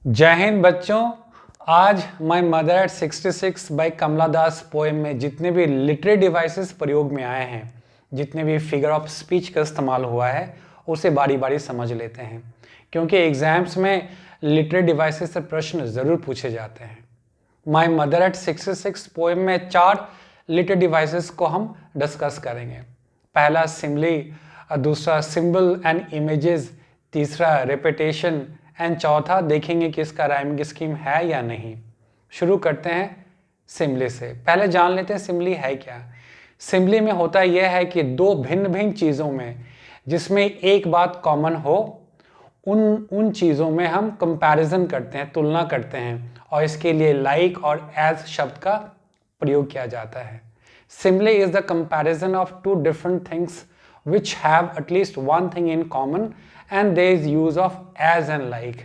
जय हिंद बच्चों। आज my mother at 66 by Kamala Das poem में जितने भी लिटरेरी डिवाइसेस प्रयोग में आए हैं, जितने भी फिगर ऑफ स्पीच का इस्तेमाल हुआ है, उसे बारी बारी समझ लेते हैं, क्योंकि एग्जाम्स में लिटरेरी डिवाइसेस से प्रश्न ज़रूर पूछे जाते हैं। माय मदर एट 66 पोएम में 4 लिटरेरी डिवाइसेस को हम डिस्कस करेंगे। पहला सिमली, दूसरा सिंबल एंड इमेजेस, तीसरा रेपिटेशन एंड चौथा देखेंगे कि इसका राइमिंग स्कीम है या नहीं। शुरू करते हैं सिमली से। पहले जान लेते हैं सिमली है क्या। सिमली में होता यह है कि दो भिन्न भिन्न चीज़ों में जिसमें एक बात कॉमन हो, उन चीज़ों में हम कंपैरिजन करते हैं, तुलना करते हैं, और इसके लिए लाइक और एज शब्द का प्रयोग किया जाता है। Simile is the comparison of two different things which have at least one thing in common and there is use of as and like।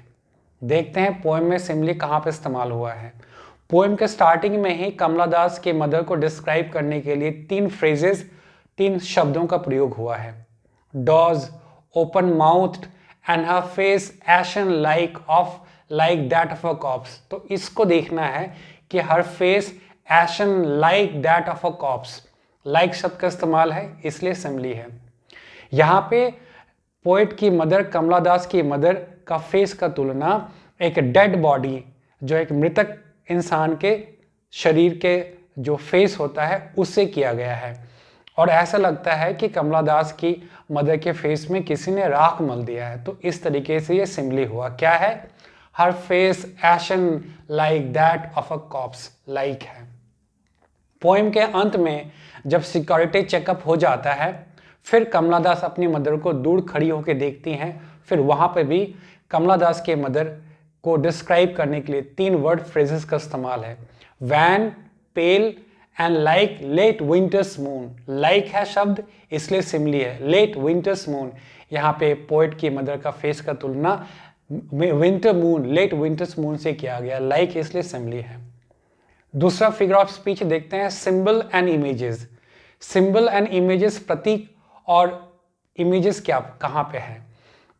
देखते हैं पोएम में सिमली कहाँ पे इस्तेमाल हुआ है। पोएम के स्टार्टिंग में ही कमला दास के मदर को डिस्क्राइब करने के लिए 3 फ्रेजेस, 3 शब्दों का प्रयोग हुआ है। Doze open mouth and her face ashen like that of a corpse. तो इसको देखना है कि her face ashen like that of a corpse, like शब्द का इस्तेमाल है, इसलिए सिमली है। यहाँ पे पोएट की मदर, कमला दास की मदर का फेस का तुलना एक डेड बॉडी, जो एक मृतक इंसान के शरीर के जो फेस होता है उससे किया गया है, और ऐसा लगता है कि कमला दास की मदर के फेस में किसी ने राख मल दिया है। तो इस तरीके से ये सिमली हुआ। क्या है? Her face ashen like that of a corpse, like है। पोएम के अंत में जब सिक्योरिटी चेकअप हो जाता है, फिर कमला दास अपनी मदर को दूर खड़ी होकर देखती हैं। फिर वहाँ पर भी कमला दास के मदर को डिस्क्राइब करने के लिए 3 वर्ड फ्रेजेस का इस्तेमाल है। Wan, pale and like late winter's moon. Like है शब्द, इसलिए सिमली है। लेट विंटर्स मून, यहाँ पे पोएट की मदर का फेस का तुलना winter moon, late winter's moon से किया गया। लाइक इसलिए सिमली है। दूसरा फिगर ऑफ स्पीच देखते हैं, symbol and images. Symbol and images, प्रतीक और इमेजेस क्या कहाँ पे है।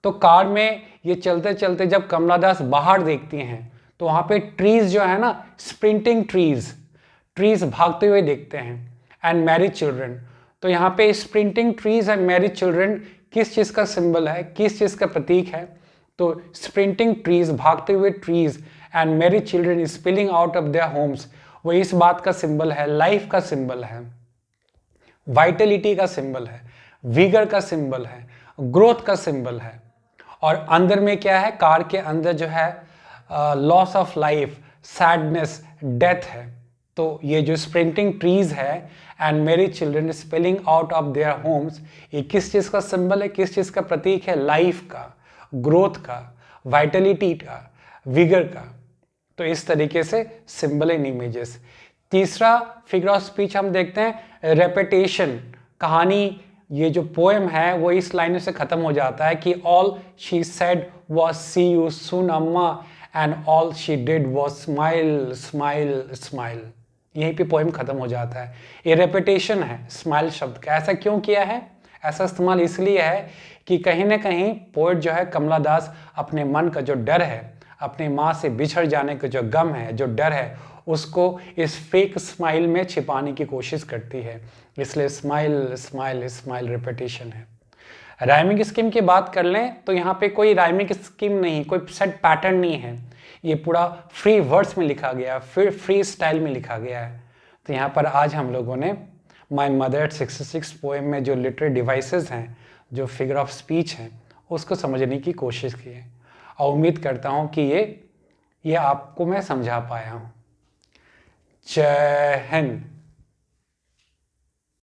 तो कार में ये चलते चलते जब कमला दास बाहर देखती हैं तो वहाँ पे ट्रीज जो है ना, स्प्रिंटिंग ट्रीज भागते हुए देखते हैं। एंड मैरिड चिल्ड्रन, तो यहाँ पे sprinting trees and married children किस चीज़ का सिंबल है, किस चीज़ का प्रतीक है? तो स्प्रिंटिंग ट्रीज, भागते हुए trees, and married children spilling out of their homes, वो इस बात का सिंबल है, लाइफ का सिंबल है, वाइटलिटी का सिंबल है, विगर का सिंबल है, ग्रोथ का सिंबल है। और अंदर में क्या है? कार के अंदर जो है loss of life, sadness, death है। तो ये जो स्प्रिंटिंग ट्रीज है and married children spelling out of their homes, ये किस चीज़ का सिंबल है, किस चीज़ का प्रतीक है? लाइफ का, ग्रोथ का, वाइटलिटी का, विगर का। तो इस तरीके से सिंबल एंड इमेजेस। तीसरा फिगर ऑफ स्पीच हम देखते हैं, रेपिटेशन। कहानी, ये जो पोएम है वो इस लाइन से खत्म हो जाता है कि all she said was see you soon Amma and all she did was smile smile smile. यहीं पे पोएम खत्म हो जाता है। ये रेपिटेशन है स्माइल शब्द का। ऐसा क्यों किया है? ऐसा इस्तेमाल इसलिए है कि कहीं ना कहीं पोएट जो है कमला दास अपने मन का जो डर है, अपने माँ से बिछड़ जाने का जो गम है, जो डर है, उसको इस फेक स्माइल में छिपाने की कोशिश करती है। इसलिए स्माइल स्माइल स्माइल रेपिटेशन है। राइमिंग स्कीम की बात कर लें तो यहाँ पे कोई राइमिंग स्कीम नहीं, कोई सेट पैटर्न नहीं है। ये पूरा फ्री वर्ड्स में लिखा गया, फिर फ्री स्टाइल में लिखा गया है। तो यहाँ पर आज हम लोगों ने माय मदर एट 66 पोएम में जो लिटरेरी डिवाइसेस हैं, जो फिगर ऑफ स्पीच हैं, उसको समझने की कोशिश की है, और उम्मीद करता हूँ कि ये आपको मैं समझा पाया हूँ। जय हिंद।